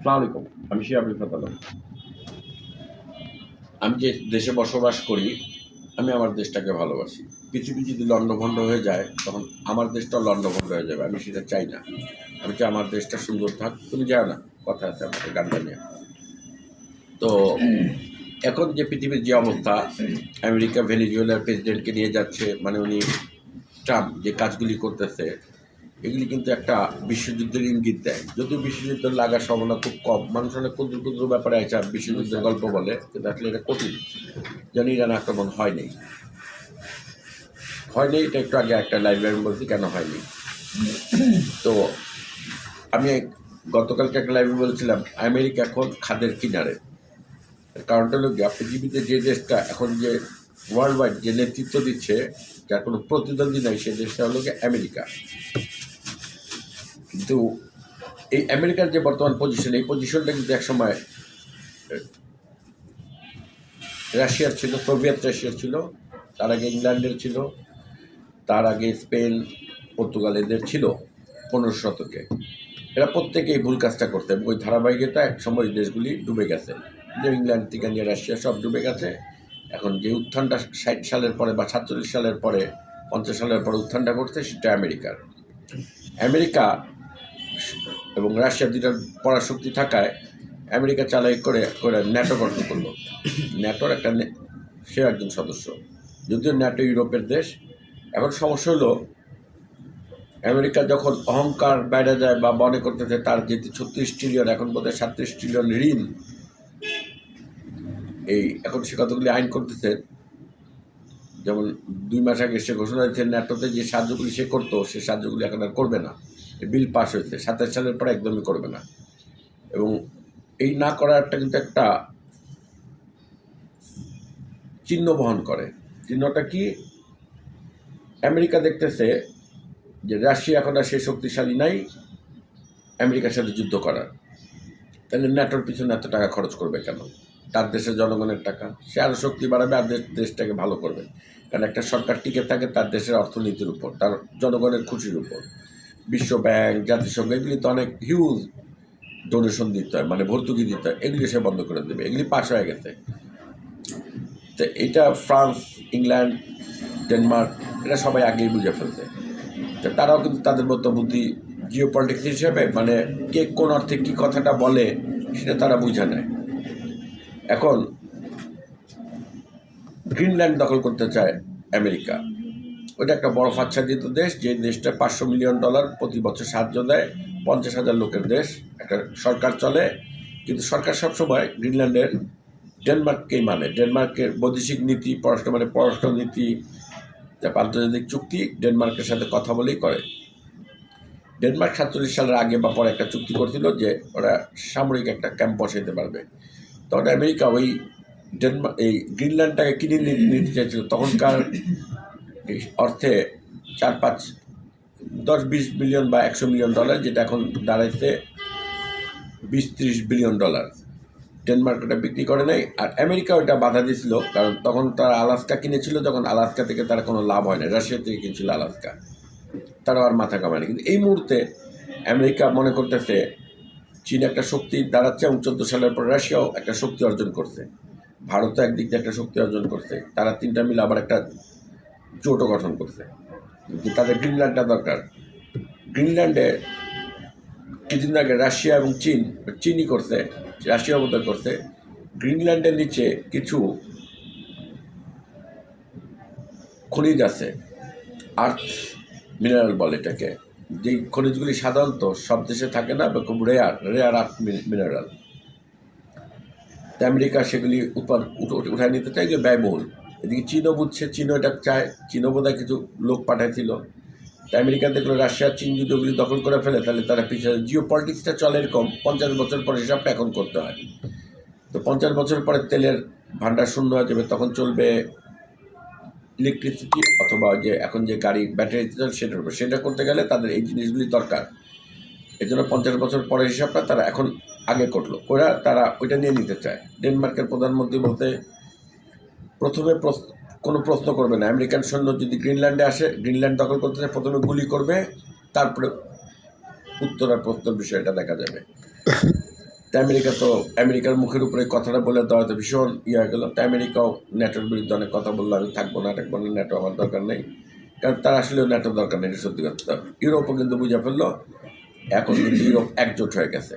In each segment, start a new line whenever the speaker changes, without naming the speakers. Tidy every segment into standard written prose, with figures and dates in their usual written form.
আসসালামু আলাইকুম। আমি শিহাব রিফাত আলম। আমি যে দেশে বসবাস করি, আমি আমার দেশটাকে ভালোবাসি। পৃথিবী যদি লণ্ডভণ্ড হয়ে যায়, তখন আমার দেশটাও লণ্ডভণ্ড হয়ে যাবে। আমি সেটা চাই না। আমি চাই আমার দেশটা সুন্দর থাক। তুমি যাও না, কথা আছে আমাদের গানটা নিয়ে। তো এখন যে পৃথিবীর যে অবস্থা, আমেরিকা ভেনেজুয়েলার প্রেসিডেন্টকে নিয়ে যাচ্ছে, মানে উনি ট্রাম্প যে কাজগুলি করতেছে, এগুলি কিন্তু একটা বিশ্বযুদ্ধের ইঙ্গিত দেয়। যদিও বিশ্বযুদ্ধ লাগার সম্ভাবনা খুব কম, মানুষ অনেক ক্ষুদ্র ক্ষুদ্র ব্যাপারে আছে বিশ্বযুদ্ধের গল্প বলে, কিন্তু আসলে এটা কঠিন। যেন ইরান আক্রমণ হয়নি, এটা একটু আগে একটা লাইব্রেরি বলছি কেন হয়নি। তো আমি গতকালকে একটা লাইব্রেরি বলছিলাম, আমেরিকা এখন খাদের কিনারে। কারণটা হলো গিয়ে পৃথিবীতে যে দেশটা এখন যে ওয়ার্ল্ড ওয়াইড যে নেতৃত্ব দিচ্ছে, যার কোনো প্রতিদ্বন্দ্বী নাই, সেই দেশটা হলো গিয়ে আমেরিকা। কিন্তু এই আমেরিকার যে বর্তমান পজিশন, এই পজিশনটা কিন্তু একসময় রাশিয়ার ছিল, সোভিয়েত রাশিয়ার ছিল, তার আগে ইংল্যান্ডের ছিল, তার আগে স্পেন, পর্তুগাল এদের ছিল 15 শতকে। এরা প্রত্যেকেই ভুল কাজটা করতে, এবং ওই ধারাবাহিকতা এক সময় দেশগুলি ডুবে গেছে। যে ইংল্যান্ড থেকে নিয়ে রাশিয়া সব ডুবে গেছে। এখন যে উত্থানটা 60 সালের পরে বা 47 সালের পরে, 50 সালের পরে উত্থানটা করছে, সেটা আমেরিকার। আমেরিকা এবং রাশিয়া দুটার পরাশক্তি থাকায় আমেরিকা চালাই করে করে ন্যাটো গঠন করলো। ন্যাটোর একটা সে একজন সদস্য, যদিও ন্যাটো ইউরোপের দেশ। এখন সমস্যা হলো, আমেরিকা যখন অহংকার বেড়ে যায় বা মনে করতেছে তার যেহেতু 36 ট্রিলিয়ন, এখন বোধহয় 37 ট্রিলিয়ন ঋণ, এই এখন সে কতগুলি আইন করতেছে। যেমন 2 মাস আগে সে ঘোষণা দিয়েছে ন্যাটোতে যে সাহায্যগুলি সে করতো, সে সাহায্যগুলি এখন আর করবে না। বিল পাস হয়েছে, 27 সালের পরে একদমই করবে না। এবং এই না করারটা কিন্তু একটা চিহ্ন বহন করে। চিহ্নটা কি? আমেরিকা দেখতেছে যে রাশিয়া এখন আর সে শক্তিশালী নাই আমেরিকার সাথে যুদ্ধ করার। তাহলে ন্যাটোর পিছনে এত টাকা খরচ করবে কেন? তার দেশের জনগণের টাকা, সে আরও শক্তি বাড়াবে আর দেশটাকে ভালো করবে। কারণ একটা সরকার টিকে থাকে তার দেশের অর্থনীতির উপর, তার জনগণের খুশির উপর। বিশ্ব ব্যাংক, জাতিসংঘ, এগুলি তো অনেক হিউজ ডোনেশন দিতে হয়, মানে ভর্তুকি দিতে হয়, এগুলি সে বন্ধ করে দেবে। এগুলি পাশ হয়ে গেছে। তো এটা ফ্রান্স, ইংল্যান্ড, ডেনমার্ক এরা সবাই আগেই বুঝে ফেলছে। তো তারাও কিন্তু তাদের মতো বুদ্ধি জিও পলিটিক্স হিসেবে, মানে কে কোন অর্থে কী কথাটা বলে সেটা তারা বুঝে নেয়। এখন গ্রিনল্যান্ড দখল করতে চায় আমেরিকা। ওইটা একটা বরফ আচ্ছাদিত দেশ, যে দেশটা $500 মিলিয়ন প্রতি বছর সাহায্য দেয়, 50,000 লোকের দেশ, একটা সরকার চলে। কিন্তু সরকার সবসময় গ্রিনল্যান্ডের ডেনমার্ককেই মানে। ডেনমার্কের বৈদেশিক নীতি, পররাষ্ট্র নীতি, আন্তর্জাতিক চুক্তি ডেনমার্কের সাথে কথা বলেই করে। ডেনমার্ক 47 সালের আগে বা পরে একটা চুক্তি করছিল যে ওরা সামরিক একটা ক্যাম্প বসাইতে পারবে। তখন আমেরিকা ওই এই গ্রিনল্যান্ডটাকে কিনে নিতে চাইছিল। তখনকার অর্থে 10-20 বিলিয়ন বা $100 মিলিয়ন, যেটা এখন দাঁড়াইছে $20-30 বিলিয়ন। ডেনমার্ক ওটা বিক্রি করে নাই, আর আমেরিকা ওটা বাধা দিয়েছিল। কারণ তখন তারা আলাস্কা কিনেছিল, যখন আলাস্কা থেকে তারা কোনো লাভ হয় না, রাশিয়া থেকে কিনছিল আলাস্কা, তারা আর মাথা কামায়নি। কিন্তু এই মুহূর্তে আমেরিকা মনে করতেছে চীন একটা শক্তি দাঁড়াচ্ছে, এবং 14 সালের পর রাশিয়াও একটা শক্তি অর্জন করছে, ভারতও একদিক দিয়ে একটা শক্তি অর্জন করছে। তারা তিনটা মিলে আবার একটা জোটও গঠন করছে। কিন্তু তাদের গ্রিনল্যান্ডটা দরকার। গ্রিনল্যান্ডে কিছুদিন আগে রাশিয়া এবং চীনই করছে, রাশিয়া বোধহয় করছে, গ্রিনল্যান্ডের নিচে কিছু খনিজ আছে, আর্থ মিনারেল বলে এটাকে, যেই খনিজগুলি সাধারণত সব দেশে থাকে না বা খুব রেয়ার আর্থ মিনারেল। আমেরিকা সেগুলি উঠায় নিতে চায়, যে ব্যয়বহুল। এদিকে চীনও বুঝছে, চীনও এটা চায়, চীনও বোধহয় কিছু লোক পাঠাইছিল। তাই আমেরিকা দেখলো রাশিয়া চীন যদি ওগুলি দখল করে ফেলে, তাহলে তারা পিছিয়ে। জিও পলিটিক্সটা চলে এরকম, 50 বছর পরে হিসাবটা এখন করতে হয়। তো 50 বছর পরে তেলের ভান্ডার শূন্য হয়ে যাবে, তখন চলবে ইলেকট্রিসিটি, অথবা যে এখন যে গাড়ি ব্যাটারি সেটার উপর। সেটা করতে গেলে তাদের এই জিনিসগুলি দরকার। এই জন্য 50 বছর পরের হিসাবটা তারা এখন আগে করলো, তারা ওইটা নিয়ে নিতে চায়। ডেনমার্কের প্রধানমন্ত্রী বলতে প্রথমে কোনো প্রশ্ন করবে না, আমেরিকান সৈন্য যদি গ্রিনল্যান্ডে আসে, গ্রিনল্যান্ড দখল করতে চায়, প্রথমে গুলি করবে, তারপরে উত্তর আর প্রশ্নের বিষয়টা দেখা যাবে। তা আমেরিকার মুখের উপরে কথাটা বলে দেওয়া তো ভীষণ হয়ে গেল। তা আমেরিকাও ন্যাটোর বিরুদ্ধে অনেক কথা বললো, আমি থাকবো না ন্যাটো আমার দরকার নেই, কারণ তার আসলেও ন্যাটোর দরকার নেই, এটা সত্যি কথা। ইউরোপও কিন্তু বুঝে ফেললো, এখন কিন্তু ইউরোপ একজোট হয়ে গেছে।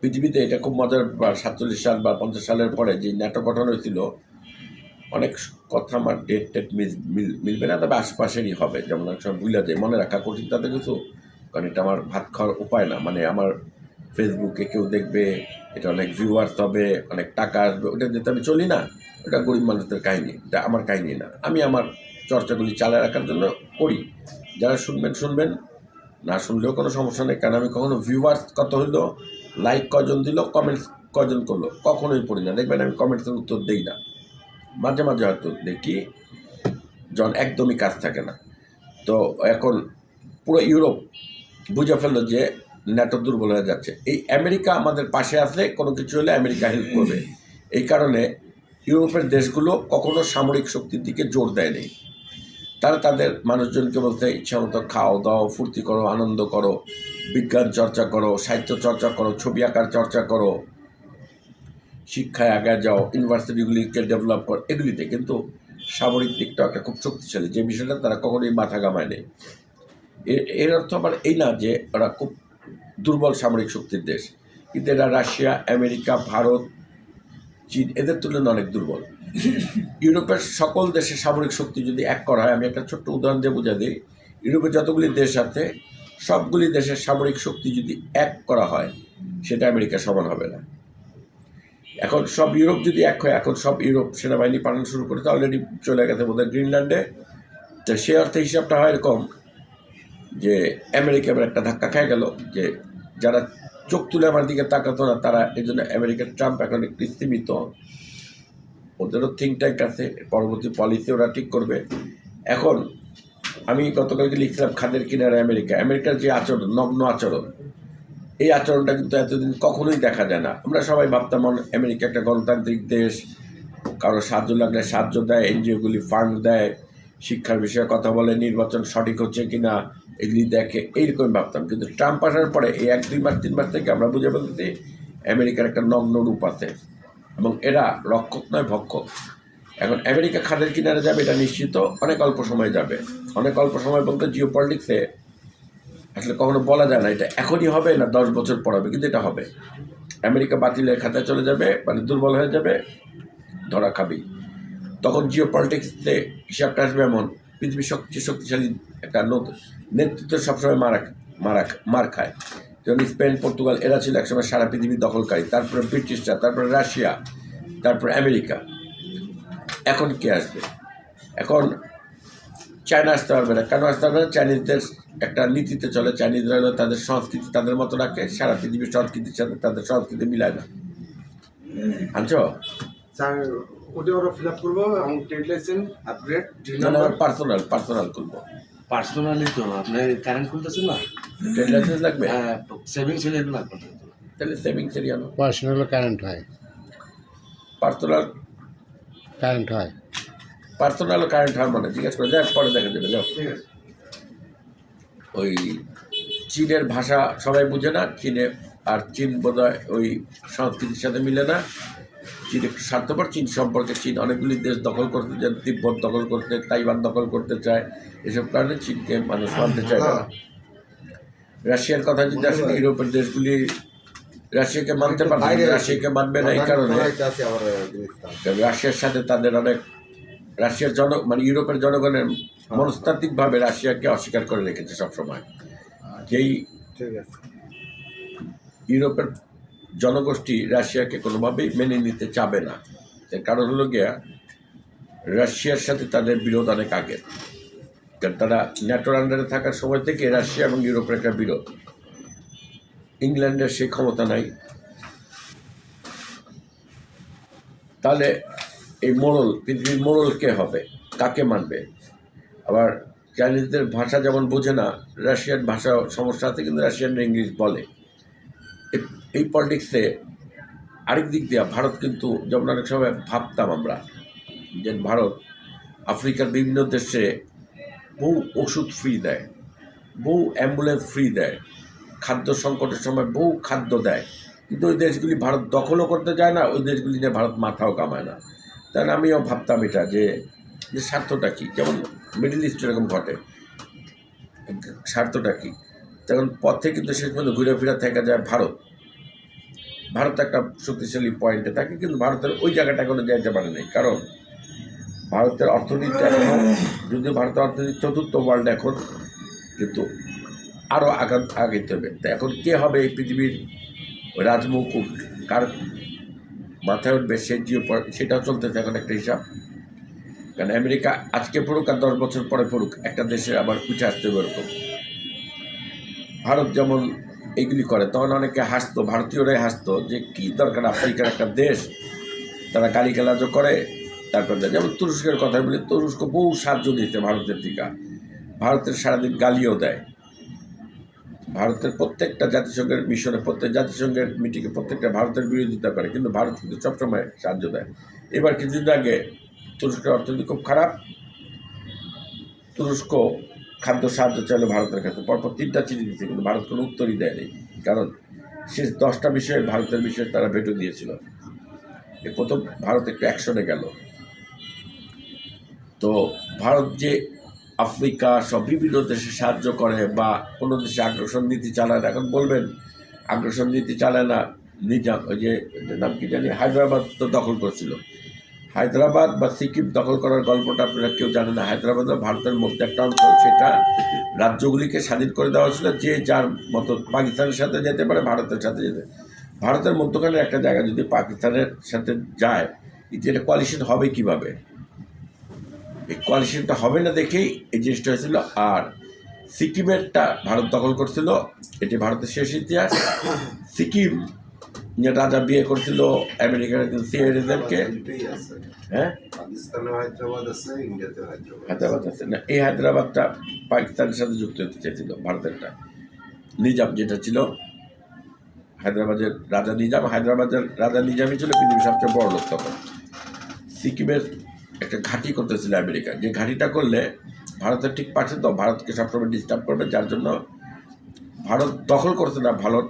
পৃথিবীতে এটা খুব মজার ব্যাপার, 47 সাল বা 50 সালের পরে যে ন্যাটো গঠন হয়েছিল, অনেক কথা আমার ডেট মিলবে না, তবে আশপাশেরই হবে। যেমন অনেক সময় ভুলে যায়, মনে রাখা কঠিন তাতে কিছু, কারণ এটা আমার ভাত খাওয়ার উপায় না। মানে আমার ফেসবুকে কেউ দেখবে, এটা অনেক ভিউয়ার্স হবে, অনেক টাকা আসবে, ওটা যেতে আমি চলি না। ওটা গরিব মানুষদের কাহিনী, এটা আমার কাহিনী না। আমি আমার চর্চাগুলি চালিয়ে রাখার জন্য করি। যারা শুনবেন, না শুনলেও কোনো সমস্যা নেই, কারণ আমি কখনো ভিউয়ার্স কত হইলো, লাইক কজন দিল, কমেন্টস কজন করলো, কখনোই পড়ি না। দেখবেন আমি কমেন্টসের উত্তর দিই না, মাঝে মাঝে হয়তো দেখি, যখন একদমই কাজ থাকে না। তো এখন পুরো ইউরোপ বুঝে ফেললো যে ন্যাটো দুর্বল হয়ে যাচ্ছে। এই আমেরিকা আমাদের পাশে আসলে কোনো কিছু হলে আমেরিকা হেল্প করবে। এই কারণে ইউরোপের দেশগুলো কখনো সামরিক শক্তির দিকে জোর দেয়নি। তারা তাদের মানুষজনকে বলতে ইচ্ছা মতো খাও দাও, ফুর্তি করো, আনন্দ করো, বিজ্ঞান চর্চা করো, সাহিত্য চর্চা করো, ছবি আঁকার চর্চা করো, শিক্ষায় আগে যাও, ইউনিভার্সিটিগুলিকে ডেভেলপ করো, এগুলিতে। কিন্তু সামরিক দিকটা একটা খুব শক্তিশালী, যে বিষয়টা তারা কখনোই মাথা ঘামায় নেই। এর অর্থ আবার এই না যে ওরা খুব দুর্বল সামরিক শক্তির দেশ, কিন্তু এরা রাশিয়া, আমেরিকা, ভারত, চীন এদের তুলনায় অনেক দুর্বল। ইউরোপের সকল দেশের সামরিক শক্তি যদি এক করা হয়, আমি একটা ছোট্ট উদাহরণ দিয়ে বোঝা দিই, ইউরোপের যতগুলি দেশ আছে সবগুলি দেশের সামরিক শক্তি যদি এক করা হয়, সেটা আমেরিকা সমান হবে না। এখন সব ইউরোপ যদি এক হয়, এখন সব ইউরোপ সেনাবাহিনী পাঠানো শুরু করেছে, অলরেডি চলে গেছে বোধহয় গ্রিনল্যান্ডে। তো সে অর্থে হিসাবটা হয় এরকম যে আমেরিকা এবার একটা ধাক্কা খেয়ে গেল, যে যারা চোখ তুলে আমার দিকে তাকাতো না, তারা এই জন্য আমেরিকার ট্রাম্প এখন একটু স্তীমিত, ওদেরও থিঙ্ক ট্যাঙ্ক আছে, পরবর্তী পলিসি ওরা ঠিক করবে। এখন আমি গতকালকে লিখছিলাম খাদের কিনারে আমেরিকার যে আচরণ, নগ্ন আচরণ, এই আচরণটা কিন্তু এতদিন কখনোই দেখা যায় না। আমরা সবাই ভাবতাম আমেরিকা একটা গণতান্ত্রিক দেশ, কারো সাহায্য লাগলে সাহায্য দেয়, এনজিওগুলি ফান্ড দেয়, শিক্ষার বিষয়ে কথা বলে, নির্বাচন সঠিক হচ্ছে কিনা এগুলি দেখে, এইরকম ভাবতাম। কিন্তু ট্রাম্প আসার পরে এই 1-2 মাস 3 মাস থেকে আমরা বুঝে বলতেছি আমেরিকার একটা নগ্ন রূপ আছে, এবং এরা রক্ষক নয় ভক্ষক। এখন আমেরিকা খাদের কিনারে যাবে এটা নিশ্চিত, অনেক অল্প সময় যাবে। অনেক অল্প সময় বলতে জিও পলিটিক্সে আসলে কখনো বলা যায় না এটা এখনই হবে না 10 বছর পর হবে, কিন্তু এটা হবে। আমেরিকা বাতিলের খাতায় চলে যাবে, মানে দুর্বল হয়ে যাবে, ধরা খাবি। তখন জিও পলিটিক্সে হিসাবটা আসবে এমন, পৃথিবীর সবচেয়ে শক্তিশালী একটা নতুন নেতৃত্ব সবসময় মার খায়। যেমন স্পেন, পর্তুগাল এরা ছিল একসময় সারা পৃথিবী দখলকারী, তারপরে ব্রিটিশরা, তারপরে রাশিয়া, তারপরে আমেরিকা। এখন কে আসবে? এখন চায়না আসতে পারবে না। কেন আসতে পারবে না? চাইনিজদের একটা নীতিতে চলে, চাইনিজরা হলো তাদের সংস্কৃতি তাদের মতো রাখে, সারা পৃথিবীর সংস্কৃতির সাথে তাদের সংস্কৃতি মিলায় না। আনছো
স্যার ওটা ওরা ফিল আপ করবো এবং ট্রেড লাইসেন্স আপগ্রেড
পার্সোনাল খুলবো।
পার্সোনালি তো আপনি কারেন্ট খুলতেছেন না,
ট্রেড লাইসেন্স লাগবে,
হ্যাঁ সেভিংস হলে এগুলো লাগবে।
তাহলে সেভিংস এরিয়া আনো।
পার্সোনাল কারেন্ট হয়,
পার্সোনাল
কারেন্ট হয়।
কারেন্ট হয় মানে জিজ্ঞেস করে যাক, পরে দেখা যাবে। যাও,
ঠিক আছে।
ওই চীনের ভাষা সবাই বুঝে না, চীনে আর চীন বোধহয় ওই সংস্কৃতির সাথে মিলে না। চীন একটু স্বার্থপর, চীন সম্পর্কে চীন অনেকগুলি দেশ দখল করতে চায়, তিব্বত দখল করতে, তাইওয়ান দখল করতে চায়, এসব কারণে চীনকে মানুষ মানতে চায় না। রাশিয়ার কথা যদি আসলে ইউরোপের দেশগুলি রাশিয়াকে মানতে পারবে, রাশিয়াকে মানবে না এই কারণে রাশিয়ার সাথে তাদের অনেক, রাশিয়ার মানে ইউরোপের জনগণের মনস্তাত্ত্বিকভাবে রাশিয়াকে অস্বীকার করে রেখেছে সবসময়। যেই ইউরোপের জনগোষ্ঠী রাশিয়াকে কোনোভাবেই মেনে নিতে চাবে না। এর কারণ হলো গিয়া রাশিয়ার সাথে তাদের বিরোধ অনেক আগের, কারণ তারা ন্যাটোর আন্ডারে থাকার সময় থেকে রাশিয়া এবং ইউরোপের একটা বিরোধ। ইংল্যান্ডের সেই ক্ষমতা নাই। তাহলে এই পৃথিবীর মোড়ল কে হবে, কাকে মানবে? আবার চাইনিজদের ভাষা যেমন বোঝে না, রাশিয়ান ভাষা সমস্যা আছে, কিন্তু রাশিয়ানরা ইংলিশ বলে। এই পলিটিক্সে আরেক দিক দিয়ে ভারত কিন্তু, যেমন অনেক সময় ভাবতাম আমরা যে ভারত আফ্রিকার বিভিন্ন দেশে বহু ওষুধ ফ্রি দেয়, বহু অ্যাম্বুলেন্স ফ্রি দেয়, খাদ্য সংকটের সময় বহু খাদ্য দেয়, কিন্তু ওই দেশগুলি ভারত দখলও করতে চায় না, ওই দেশগুলি নিয়ে ভারত মাথাও কামায় না। তাই আমিও ভাবতাম এটা যে স্বার্থটা কী, যেমন মিডল ইস্ট এরকম ঘটে, স্বার্থটা কী, তখন পথে কিন্তু শেষ পর্যন্ত ঘুরে ফিরে থেকে যায় ভারত একটা শক্তিশালী পয়েন্টে থাকে, কিন্তু ভারতের ওই জায়গাটা এখনো যাইতে পারে নাই। কারণ ভারতের অর্থনীতিটা এখনো, যদিও ভারতের অর্থনীতি চতুর্থ ওয়ার্ল্ড এখন, কিন্তু আরও আগাইতে হবে। তো এখন কে হবে এই পৃথিবীর রাজমুকুট, কার মাথায় উঠবে, সেটাও চলতেছে এখন একটা হিসাব। কারণ আমেরিকা আজকে পড়ুক আর 10 বছর পরে পড়ুক, একটা দেশে আবার উঠে আসতে হবে এরকম। ভারত যেমন এইগুলি করে, তখন অনেকে হাসতো, ভারতীয়রাই হাসতো যে কী দরকার আফ্রিকার একটা দেশ, তারা গালিগালাজও করে। তারপর যেমন তুরস্কের কথা বলি, তুরস্ক বহু সাহায্য দিতে ভারতের দিকে, ভারতের সারাদিন গালিও দেয়। ভারতের প্রত্যেকটা জাতিসংঘের মিশনে, প্রত্যেক জাতিসংঘের মিটিংয়ে প্রত্যেকটা ভারতের বিরোধিতা করে, কিন্তু ভারত কিন্তু সবসময় সাহায্য দেয়। এবার কিছুদিন আগে তুরস্কের অর্থনীতি খুব খারাপ, তুরস্ক খাদ্য সাহায্য চাইলে ভারতের কাছে, পরপর 3টা চিঠি দিচ্ছে, কিন্তু ভারত কোনো উত্তরই দেয়নি। কারণ শেষ 10টা বিষয়ে ভারতের বিষয়ে তারা ভেটো দিয়েছিল। এ প্রথম ভারত একটু অ্যাকশনে গেল। তো ভারত যে আফ্রিকা সব বিভিন্ন দেশে সাহায্য করে বা কোনো দেশে আগ্রাসন নীতি চালায় না, এখন বলবেন আগ্রাসন নীতি চালায় না, নিজাম ওই যে নাম কি জানি, হায়দ্রাবাদ তো দখল করছিল, হায়দ্রাবাদ বা সিকিম দখল করার গল্পটা আপনারা কেউ জানেন না। হায়দ্রাবাদ ভারতের মধ্যে একটা অঞ্চল, সেটা রাজ্যগুলিকে স্বাধীন করে দেওয়া হয়েছিল, যে যার মতো পাকিস্তানের সাথে যেতে পারে, ভারতের সাথে যেতে। ভারতের মধ্যখানে একটা জায়গা যদি পাকিস্তানের সাথে যায়, এটা কোয়ালিশন হবে কিভাবে? এই কোয়ালিশনটা হবে না দেখেই এই জিনিসটা হয়েছিল। আর সিকিমেরটা ভারত দখল করছিল, এটি ভারতের শেষ ইতিহাস। সিকিম রাজা বিয়ে করছিল আমেরিকার একজন সিআইএদেরকে। হ্যাঁ, হায়দ্রাবাদ আছে না, এই হায়দ্রাবাদটা পাকিস্তানের সাথে যুক্ত হতে চেয়েছিল ভারতেরটা। নিজাম যেটা ছিল হায়দ্রাবাদের রাজা নিজাম, হায়দ্রাবাদের রাজা নিজামই ছিল পৃথিবীর সবচেয়ে বড় লোক তখন। সিকিমের একটা ঘাঁটি করতেছিল আমেরিকা, যে ঘাঁটিটা করলে ভারতের ঠিক পাচ্ছে, তো ভারতকে সবসময় ডিস্টার্ব করবে, যার জন্য ভারত দখল করছে না, ভারত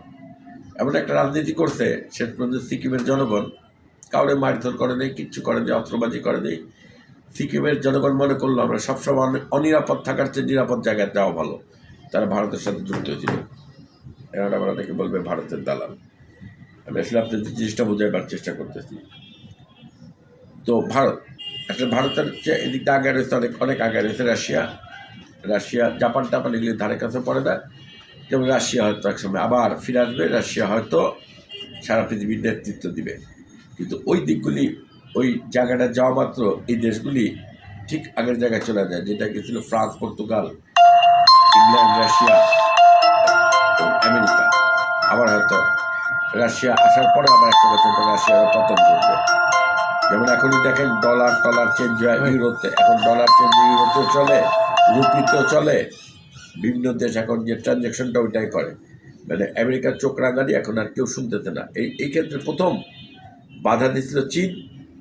এমন একটা রাজনীতি করছে শেষ পর্যন্ত সিকিমের জনগণ কাউরে মারধর করে নেই, কিচ্ছু করে নেই, অস্ত্রবাজি করে নেই। সিকিমের জনগণ মনে করলো আমরা সবসময় অনিরাপদ থাকার চেয়ে নিরাপদ জায়গায় যাওয়া ভালো, তারা ভারতের সাথে যুক্ত হয়েছিল। এখন আমরা অনেকে বলবে ভারতের দালাল, আমি আসলে আপনাদের জিনিসটা বোঝাইবার চেষ্টা করতেছি। তো ভারতের যে এদিকটা আগে রয়েছে, অনেক আগে রয়েছে রাশিয়া, জাপান টাপান এগুলি ধারে কাছে পড়ে না। যেমন রাশিয়া হয়তো একসময় আবার ফিরে আসবে, রাশিয়া হয়তো সারা পৃথিবীর নেতৃত্ব দিবে, কিন্তু ওই দিকগুলি, ওই জায়গাটা যাওয়া মাত্র এই দেশগুলি ঠিক আগের জায়গায় চলে যায়, যেটা গেছিল France, Portugal, England, Russia, America. আবার হয়তো রাশিয়া আসার পরে আবার 100 বছর পর রাশিয়ার পতন করবে। যেমন এখনই দেখেন ডলার চেঞ্জ হয় ইউরোতে, এখন ডলার চেঞ্জ ইউরোতেও চলে, রুপিতেও চলে, বিভিন্ন দেশ এখন যে ট্রানজ্যাকশনটা ওইটাই করে। মানে আমেরিকার চোখ রাঙানি এখন আর কেউ শুনতেছে না। এই ক্ষেত্রে প্রথম বাধা দিচ্ছিল চীন,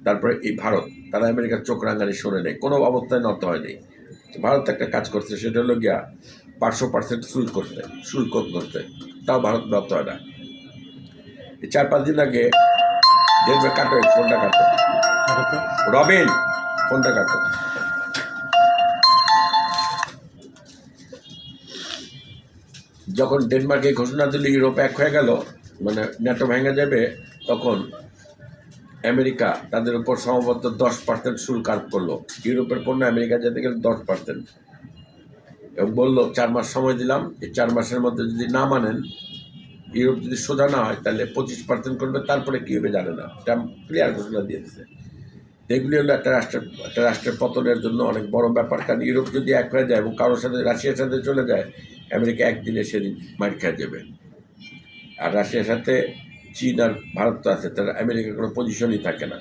তারপরে এই ভারত, তারা আমেরিকার চোখ রাঙানি শোনে নেই, কোনো অবস্থায় নত হয়নি। ভারত একটা কাজ করছে, সেটা হলো গিয়া 500% শুল্ক করতে, তাও ভারত নত হয় না। এই 4-5 দিন আগে দেখবে, কাটো ফোনটা কাটো, রবিন ফোনটা কাটো। যখন ডেনমার্কে ঘোষণা দিল ইউরোপ এক হয়ে গেল, মানে ন্যাটো ভেঙে যাবে, তখন আমেরিকা তাদের উপর সম্ভবত 10% শুল্ক আরোপ করলো। ইউরোপের পণ্য আমেরিকা যেতে গেলে 10%, এবং বললো 4 মাস সময় দিলাম, এই 4 মাসের মধ্যে যদি না মানেন, ইউরোপ যদি সোজা না হয়, তাহলে 25% করবে, তারপরে কী হবে জানে না, এটা ক্লিয়ার ঘোষণা দিয়ে দিচ্ছে। এগুলি হলো একটা রাষ্ট্রের পতনের জন্য অনেক বড় ব্যাপার। কারণ ইউরোপ যদি এক হয়ে যায় এবং কারোর সাথে রাশিয়ার সাথে চলে যায়, আমেরিকা একদিনে সেদিন মার খেয়ে যাবে। আর রাশিয়ার সাথে চীন আর ভারত তো আছে, তার আমেরিকার কোনো পজিশনই থাকে না।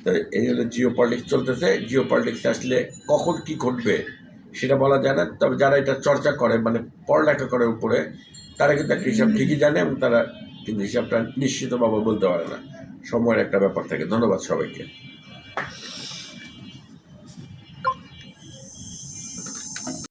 তো এই হলো জিও পলিটিক্স চলতেছে। জিও পলিটিক্স আসলে কখন কী ঘটবে সেটা বলা যায় না, তবে যারা এটা চর্চা করে, মানে পড়ালেখা করে উপরে, তারা কিন্তু একটা হিসাব ঠিকই জানে, এবং তারা কিন্তু হিসাবটা নিশ্চিতভাবে বলতে পারে না, সময়ের একটা ব্যাপার থাকে। ধন্যবাদ সবাইকে।